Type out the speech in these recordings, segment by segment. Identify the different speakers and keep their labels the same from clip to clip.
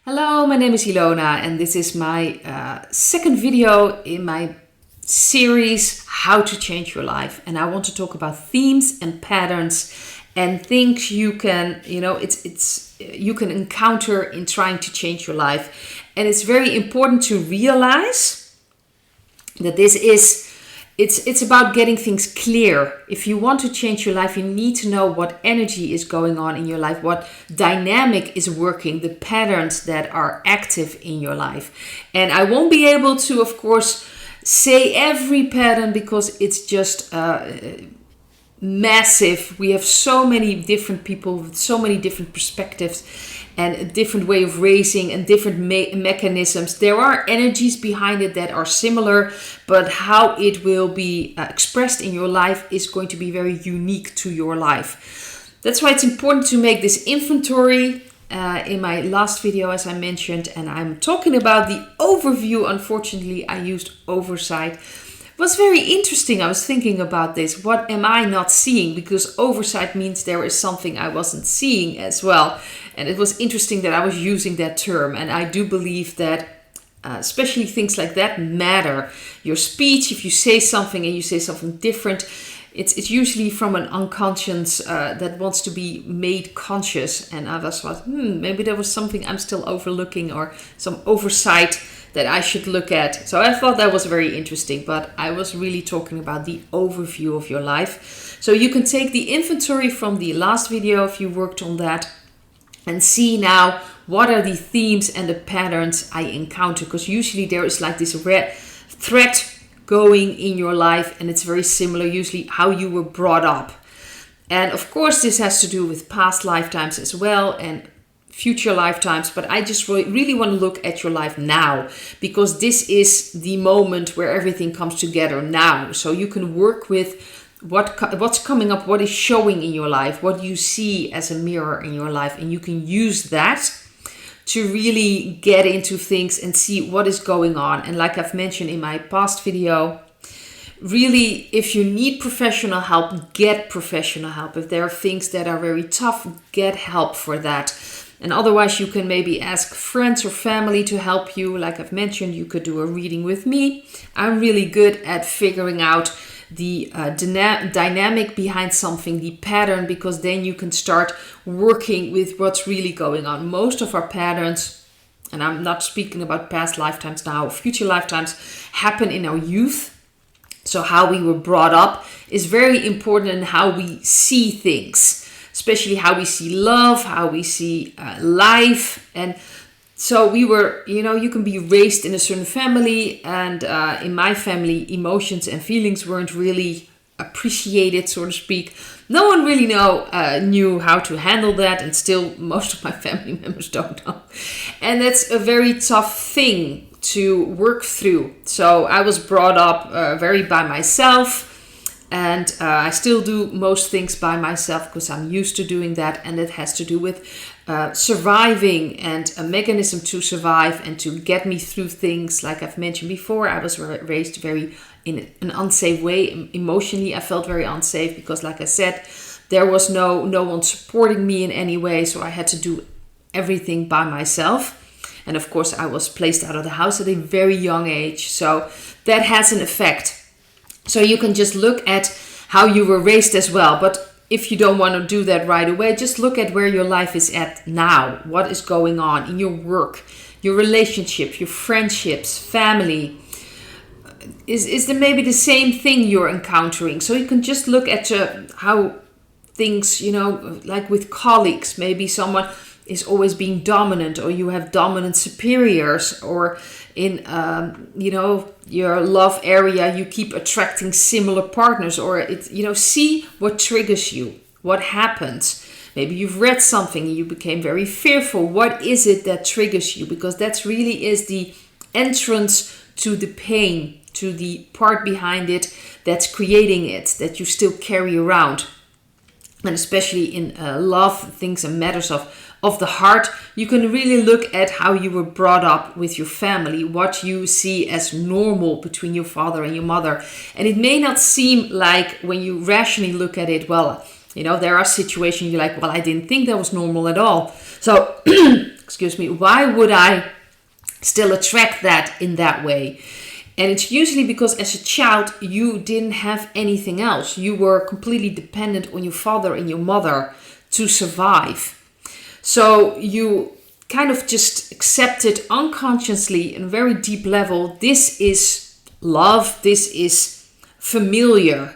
Speaker 1: Hello, my name is Ilona and this is my second video in my series How to Change Your Life. And I want to talk about themes and patterns and things you can, you can encounter in trying to change your life. And it's very important to realize that it's about getting things clear. If you want to change your life, you need to know what energy is going on in your life, what dynamic is working, the patterns that are active in your life. And I won't be able to, of course, say every pattern because it's just massive. We have so many different people with so many different perspectives and a different way of raising and different mechanisms. There are energies behind it that are similar, but how it will be expressed in your life is going to be very unique to your life. That's why it's important to make this inventory. In my last video, as I mentioned, and I'm talking about the overview. Unfortunately, I used oversight. It was very interesting. I was thinking about this. What am I not seeing? Because oversight means there is something I wasn't seeing as well. And it was interesting that I was using that term. And I do believe that especially things like that matter. Your speech, if you say something and you say something different, it's usually from an unconscious that wants to be made conscious. And I was like, maybe there was something I'm still overlooking or some oversight that I should look at. So I thought that was very interesting, but I was really talking about the overview of your life. So you can take the inventory from the last video if you worked on that and see now what are the themes and the patterns I encounter. Because usually there is like this red thread going in your life and it's very similar, usually how you were brought up. And of course this has to do with past lifetimes as well and future lifetimes, but I just really want to look at your life now because this is the moment where everything comes together now. So you can work with what's coming up, what is showing in your life, what you see as a mirror in your life, and you can use that to really get into things and see what is going on. And like I've mentioned in my past video, really, if you need professional help, get professional help. If there are things that are very tough, get help for that. And otherwise, you can maybe ask friends or family to help you. Like I've mentioned, you could do a reading with me. I'm really good at figuring out the dynamic behind something, the pattern, because then you can start working with what's really going on. Most of our patterns, and I'm not speaking about past lifetimes now, future lifetimes, happen in our youth. So how we were brought up is very important in how we see things. Especially how we see love, how we see life. And so we were, you can be raised in a certain family. And in my family, emotions and feelings weren't really appreciated, so to speak. No one really knew how to handle that. And still, most of my family members don't know. And that's a very tough thing to work through. So I was brought up very by myself. And I still do most things by myself because I'm used to doing that. And it has to do with surviving and a mechanism to survive and to get me through things. Like I've mentioned before, I was raised very in an unsafe way. Emotionally, I felt very unsafe because, like I said, there was no one supporting me in any way. So I had to do everything by myself. And of course, I was placed out of the house at a very young age. So that has an effect. So you can just look at how you were raised as well. But if you don't want to do that right away, just look at where your life is at now. What is going on in your work, your relationship, your friendships, family. Is there maybe the same thing you're encountering? So you can just look at how things, like with colleagues, maybe someone is always being dominant or you have dominant superiors, or in your love area you keep attracting similar partners, or see what triggers you, what happens. Maybe you've read something and you became very fearful. What is it that triggers you? Because that's really is the entrance to the pain, to the part behind it that's creating it, that you still carry around. And especially in love, things and matters of the heart, you can really look at how you were brought up with your family, what you see as normal between your father and your mother. And it may not seem like, when you rationally look at it, well, there are situations you're like, well, I didn't think that was normal at all. So excuse me, why would I still attract that in that way? And it's usually because as a child, you didn't have anything else. You were completely dependent on your father and your mother to survive. So you kind of just accepted unconsciously in a very deep level, this is love, this is familiar.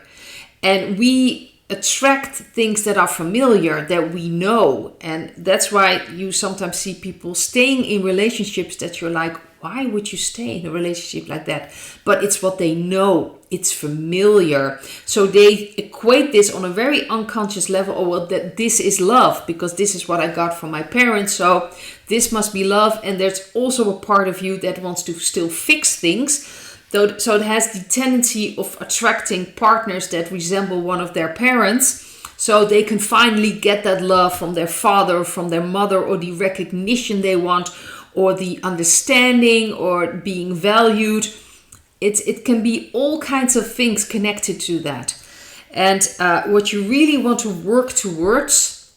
Speaker 1: And we attract things that are familiar, that we know. And that's why you sometimes see people staying in relationships that you're like, why would you stay in a relationship like that? But it's what they know. It's familiar. So they equate this on a very unconscious level. Oh, well, that this is love because this is what I got from my parents. So this must be love. And there's also a part of you that wants to still fix things. So it has the tendency of attracting partners that resemble one of their parents. So they can finally get that love from their father, from their mother, or the recognition they want, or the understanding, or being valued. It can be all kinds of things connected to that. And what you really want to work towards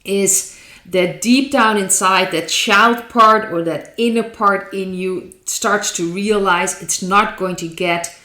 Speaker 1: is that deep down inside, that child part or that inner part in you starts to realize it's not going to get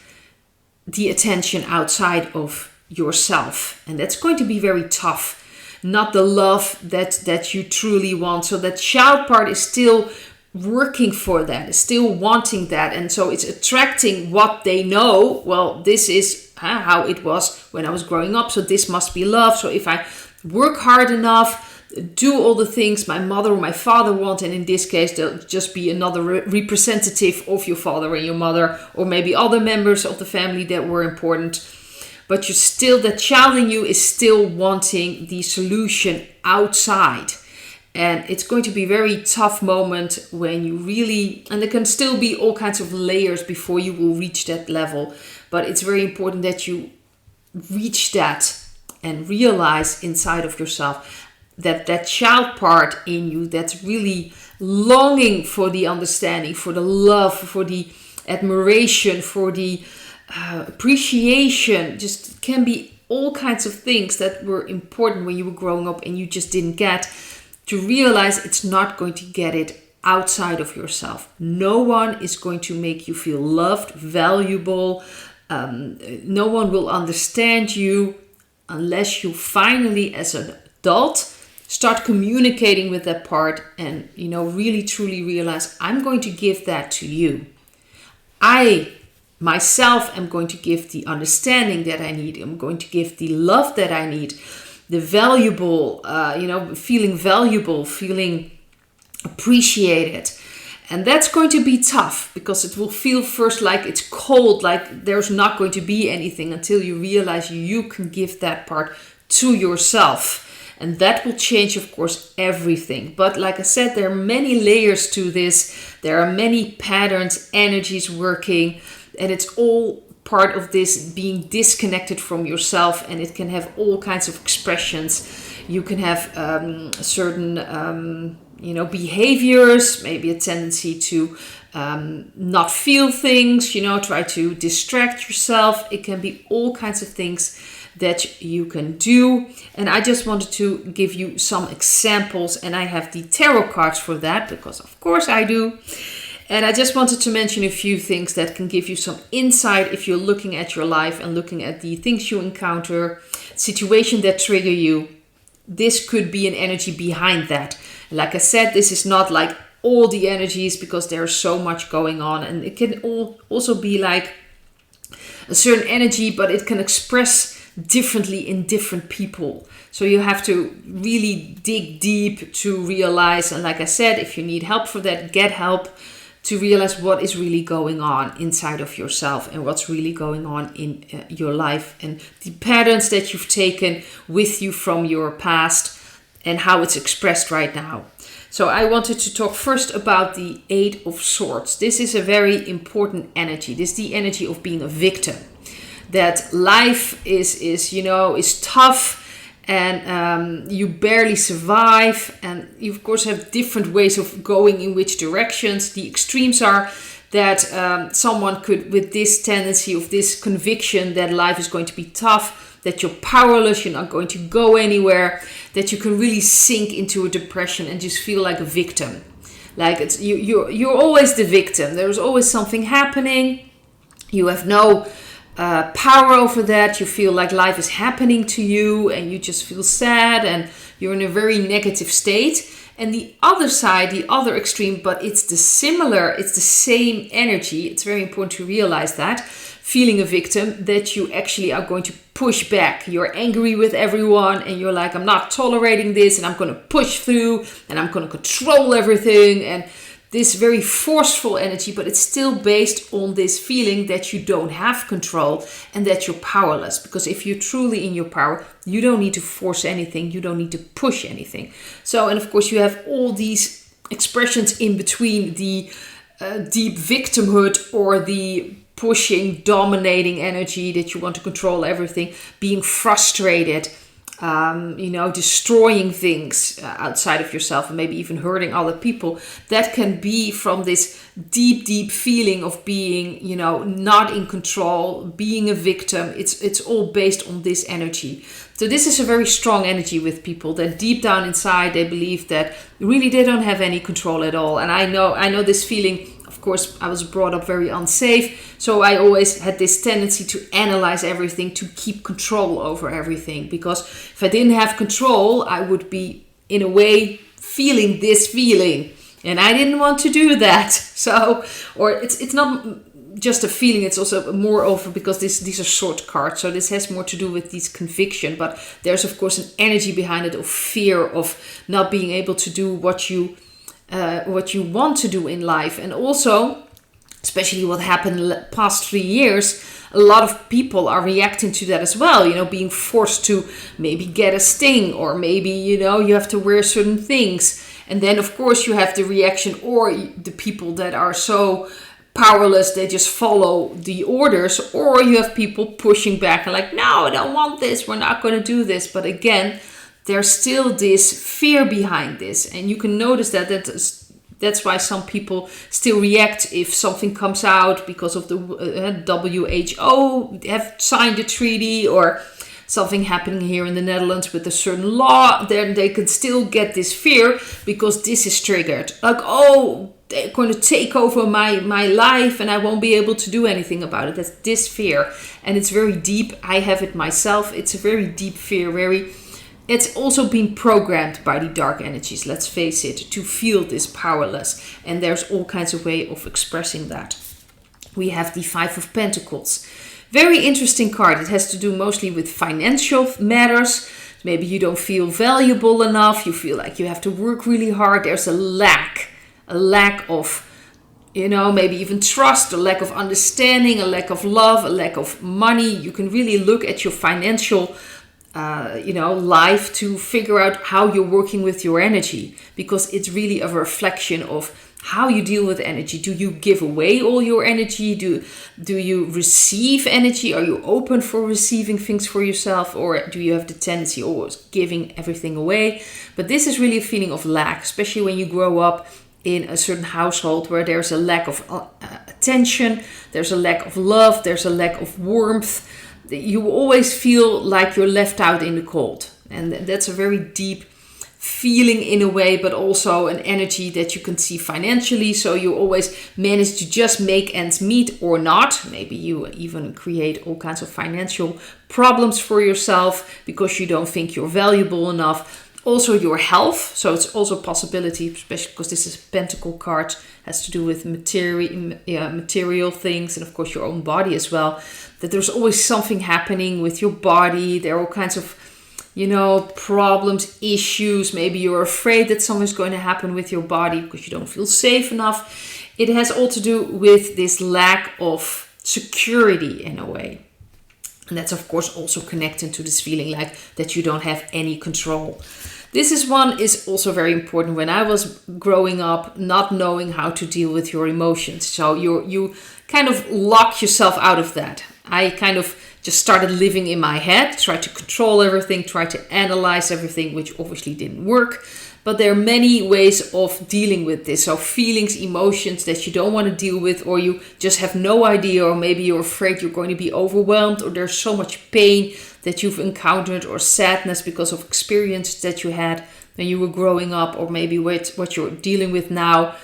Speaker 1: the attention outside of yourself. And that's going to be very tough. Not the love that you truly want. So that child part is still working for that, is still wanting that. And so it's attracting what they know. Well, this is how it was when I was growing up. So this must be love. So if I work hard enough, do all the things my mother or my father want, and in this case they'll just be another representative of your father and your mother, or maybe other members of the family that were important. But that child in you is still wanting the solution outside. And it's going to be a very tough moment when you really, and there can still be all kinds of layers before you will reach that level. But it's very important that you reach that and realize inside of yourself that child part in you that's really longing for the understanding, for the love, for the admiration, for the appreciation. Just can be all kinds of things that were important when you were growing up and you just didn't get. To realize it's not going to get it outside of yourself. No one is going to make you feel loved, valuable. No one will understand you unless you finally, as an adult, start communicating with that part and, really truly realize, I'm going to give that to you. I myself am going to give the understanding that I need. I'm going to give the love that I need. The valuable, feeling valuable, feeling appreciated. And that's going to be tough because it will feel first like it's cold, like there's not going to be anything until you realize you can give that part to yourself. And that will change, of course, everything. But like I said, there are many layers to this. There are many patterns, energies working, and it's all part of this being disconnected from yourself, and it can have all kinds of expressions. You can have certain behaviors, maybe a tendency to not feel things, try to distract yourself. It can be all kinds of things that you can do. And I just wanted to give you some examples, and I have the tarot cards for that because of course I do. And I just wanted to mention a few things that can give you some insight if you're looking at your life and looking at the things you encounter, situations that trigger you. This could be an energy behind that. Like I said, this is not like all the energies because there's so much going on, and it can also be like a certain energy, but it can express differently in different people. So you have to really dig deep to realize, and like I said, if you need help for that, get help to realize what is really going on inside of yourself and what's really going on in your life and the patterns that you've taken with you from your past and how it's expressed right now. So I wanted to talk first about the Eight of Swords. This is a very important energy. This is the energy of being a victim. That life is tough, and you barely survive, and you of course have different ways of going in which directions. The extremes are that someone could, with this tendency of this conviction that life is going to be tough, that you're powerless, you're not going to go anywhere, that you can really sink into a depression and just feel like a victim. Like it's you're always the victim. There's always something happening. You have no power over that. You feel like life is happening to you and you just feel sad and you're in a very negative state. And the other side, the other extreme, but it's the same energy. It's very important to realize that. Feeling a victim, that you actually are going to push back. You're angry with everyone and you're like, I'm not tolerating this and I'm going to push through and I'm going to control everything. And this very forceful energy, but it's still based on this feeling that you don't have control and that you're powerless. Because if you're truly in your power, you don't need to force anything. You don't need to push anything. So, and of course you have all these expressions in between, the deep victimhood or the pushing, dominating energy that you want to control everything, being frustrated, destroying things outside of yourself and maybe even hurting other people. That can be from this deep feeling of being, not in control, being a victim. It's all based on this energy. So this is a very strong energy with people that deep down inside they believe that really they don't have any control at all. And I know this feeling. Of course, I was brought up very unsafe, so I always had this tendency to analyze everything, to keep control over everything. Because if I didn't have control, I would be, in a way, feeling this feeling. And I didn't want to do that. So, or it's not just a feeling, it's also more over, because these are short cards. So this has more to do with this conviction. But there's, of course, an energy behind it of fear of not being able to do what you want to do in life. And also, especially what happened in the past 3 years, a lot of people are reacting to that as well, being forced to maybe get a sting, or maybe, you have to wear certain things. And then, of course, you have the reaction, or the people that are so powerless, they just follow the orders, or you have people pushing back and like, no, I don't want this, we're not going to do this. But again, there's still this fear behind this. And you can notice that's why some people still react if something comes out because of the WHO have signed a treaty, or something happening here in the Netherlands with a certain law. Then they can still get this fear because this is triggered. Like, oh, they're going to take over my life and I won't be able to do anything about it. That's this fear. And it's very deep. I have it myself. It's a very deep fear, it's also been programmed by the dark energies, let's face it, to feel this powerless. And there's all kinds of ways of expressing that. We have the Five of Pentacles. Very interesting card. It has to do mostly with financial matters. Maybe you don't feel valuable enough. You feel like you have to work really hard. There's a lack of, maybe even trust, a lack of understanding, a lack of love, a lack of money. You can really look at your financial life to figure out how you're working with your energy, because it's really a reflection of how you deal with energy. Do you give away all your energy? Do you receive energy? Are you open for receiving things for yourself, or do you have the tendency always giving everything away? But this is really a feeling of lack, especially when you grow up in a certain household where there's a lack of attention, there's a lack of love, there's a lack of warmth. You always feel like you're left out in the cold. And that's a very deep feeling in a way, but also an energy that you can see financially. So you always manage to just make ends meet or not. Maybe you even create all kinds of financial problems for yourself because you don't think you're valuable enough. Also your health. So it's also a possibility, especially because this is a pentacle card, has to do with material things, and of course your own body as well, that there's always something happening with your body. There are all kinds of, problems, issues. Maybe you're afraid that something's going to happen with your body because you don't feel safe enough. It has all to do with this lack of security in a way. And that's of course also connected to this feeling like that you don't have any control. This is also very important. When I was growing up, not knowing how to deal with your emotions. So you kind of lock yourself out of that. I kind of just started living in my head, tried to control everything, tried to analyze everything, which obviously didn't work. But there are many ways of dealing with this. So feelings, emotions that you don't want to deal with, or you just have no idea, or maybe you're afraid you're going to be overwhelmed, or there's so much pain that you've encountered, or sadness because of experiences that you had when you were growing up, or maybe with what you're dealing with now,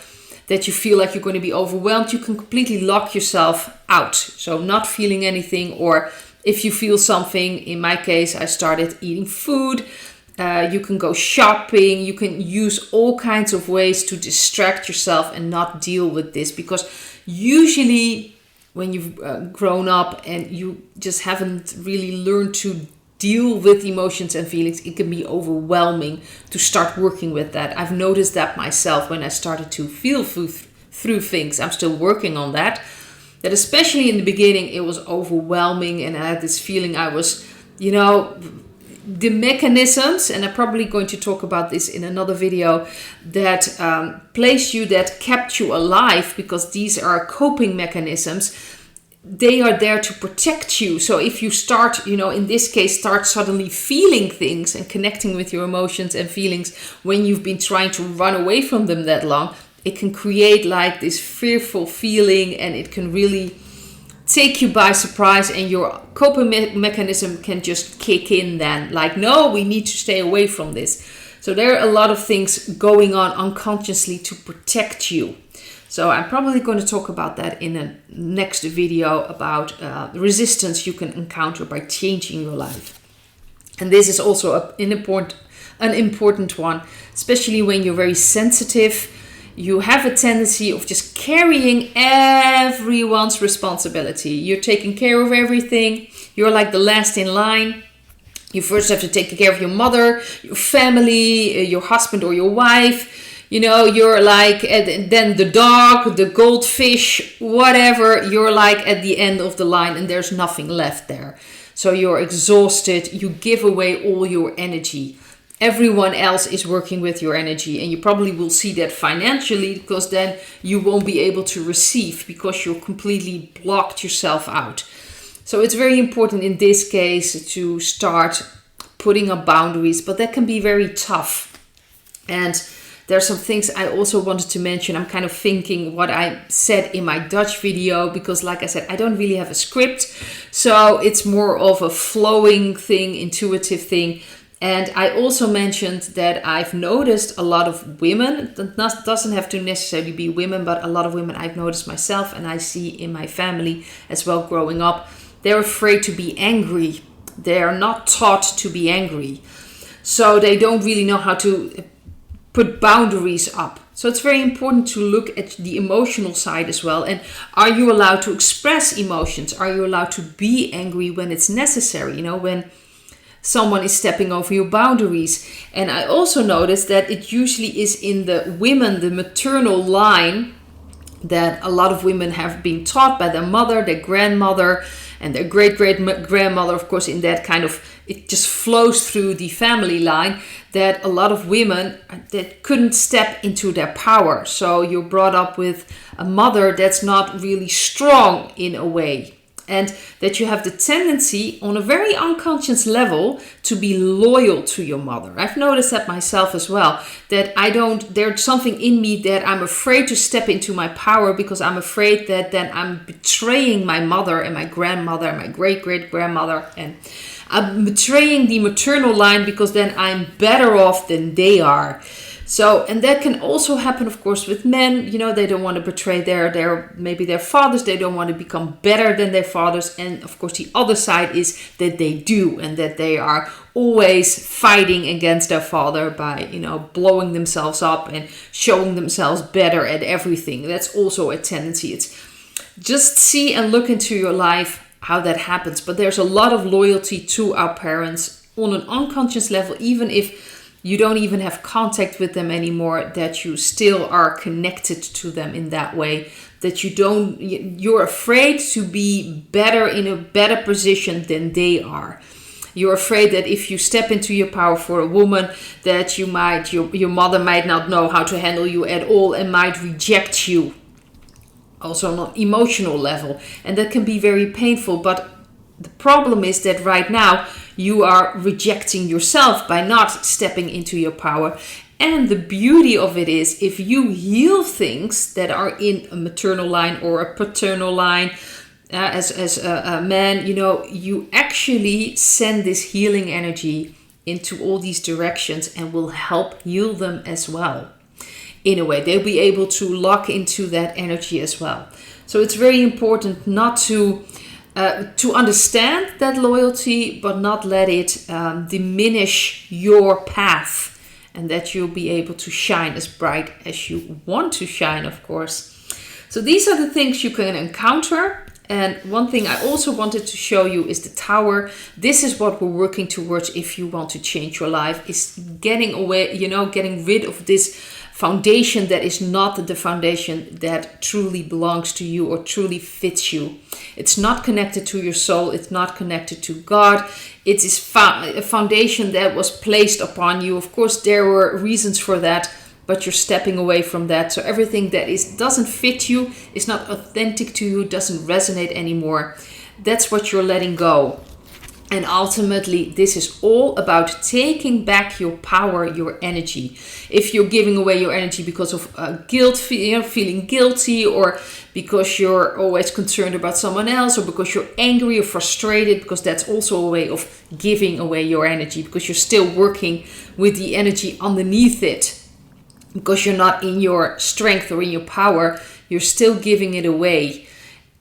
Speaker 1: that you feel like you're going to be overwhelmed. You can completely lock yourself out. So not feeling anything, or if you feel something, in my case, I started eating food. You can go shopping. You can use all kinds of ways to distract yourself and not deal with this. Because usually when you've grown up and you just haven't really learned to deal with emotions and feelings, it can be overwhelming to start working with that. I've noticed that myself when I started to feel through things. I'm still working on that. That especially in the beginning, it was overwhelming, and I had this feeling I was, the mechanisms, and I'm probably going to talk about this in another video, that that kept you alive, because these are coping mechanisms. They are there to protect you. So if you start, in this case, start suddenly feeling things and connecting with your emotions and feelings when you've been trying to run away from them that long, it can create like this fearful feeling, and it can really take you by surprise, and your coping mechanism can just kick in then. Like, no, we need to stay away from this. So there are a lot of things going on unconsciously to protect you. So I'm probably going to talk about that in a next video, about the resistance you can encounter by changing your life. And this is also an important one, especially when you're very sensitive. You have a tendency of just carrying everyone's responsibility. You're taking care of everything. You're like the last in line. You first have to take care of your mother, your family, your husband or your wife. You're like, then the dog, the goldfish, whatever. You're like at the end of the line, and there's nothing left there. So you're exhausted. You give away all your energy. Everyone else is working with your energy, and you probably will see that financially, because then you won't be able to receive, because you're completely blocked yourself out. So it's very important in this case to start putting up boundaries, but that can be very tough. And there are some things I also wanted to mention. I'm kind of thinking what I said in my Dutch video, because like I said, I don't really have a script. So it's more of a flowing thing, intuitive thing. And I also mentioned that I've noticed a lot of women, it doesn't have to necessarily be women, but a lot of women I've noticed myself, and I see in my family as well growing up, they're afraid to be angry. They're not taught to be angry. So they don't really know how to put boundaries up. So it's very important to look at the emotional side as well. And are you allowed to express emotions? Are you allowed to be angry when it's necessary? When someone is stepping over your boundaries. And I also noticed that it usually is in the women, the maternal line, that a lot of women have been taught by their mother, their grandmother, and their great-great-grandmother, of course, in that kind of, it just flows through the family line, that a lot of women that couldn't step into their power. So you're brought up with a mother that's not really strong in a way. And that you have the tendency on a very unconscious level to be loyal to your mother. I've noticed that myself as well. That there's something in me that I'm afraid to step into my power, because I'm afraid that then I'm betraying my mother and my grandmother and my great-great-grandmother. And I'm betraying the maternal line, because then I'm better off than they are. So, and that can also happen, of course, with men. They don't want to betray maybe their fathers. They don't want to become better than their fathers. And of course, the other side is that they do, and that they are always fighting against their father by, blowing themselves up and showing themselves better at everything. That's also a tendency. It's just see and look into your life how that happens. But there's a lot of loyalty to our parents on an unconscious level, even if you don't even have contact with them anymore, that you still are connected to them in that way, that you're afraid to be better, in a better position than they are. You're afraid that if you step into your power for a woman, that your mother might not know how to handle you at all and might reject you. Also on an emotional level. And that can be very painful, but The problem is that right now you are rejecting yourself by not stepping into your power. And the beauty of it is, if you heal things that are in a maternal line or a paternal line, as a man, you know, you actually send this healing energy into all these directions and will help heal them as well. In a way, they'll be able to lock into that energy as well. So it's very important not to understand that loyalty, but not let it diminish your path, and that you'll be able to shine as bright as you want to shine, of course. So these are the things you can encounter. And one thing I also wanted to show you is the tower. This is what we're working towards if you want to change your life, is getting away, you know, getting rid of this foundation that is not the foundation that truly belongs to you or truly fits you. It's not connected to your soul. It's not connected to God. It is a foundation that was placed upon you. Of course, there were reasons for that, but you're stepping away from that. So everything that doesn't fit you, is not authentic to you, doesn't resonate anymore. That's what you're letting go. And ultimately, this is all about taking back your power, your energy. If you're giving away your energy because of guilt, feeling guilty, or because you're always concerned about someone else, or because you're angry or frustrated, because that's also a way of giving away your energy, because you're still working with the energy underneath it. Because you're not in your strength or in your power, you're still giving it away.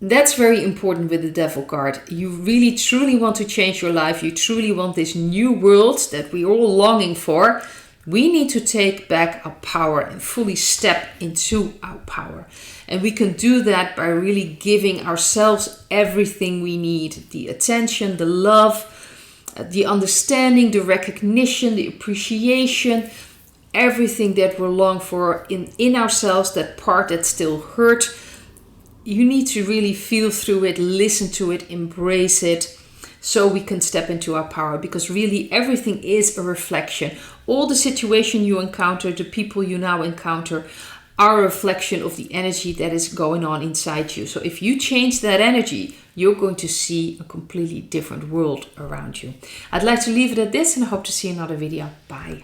Speaker 1: That's very important with the Devil card. You really truly want to change your life. You truly want this new world that we're all longing for. We need to take back our power and fully step into our power. And we can do that by really giving ourselves everything we need. The attention, the love, the understanding, the recognition, the appreciation, everything that we long for in ourselves, that part that still hurt. You need to really feel through it, listen to it, embrace it, so we can step into our power. Because really everything is a reflection. All the situation you encounter, the people you now encounter, are a reflection of the energy that is going on inside you. So if you change that energy, you're going to see a completely different world around you. I'd like to leave it at this, and I hope to see another video. Bye.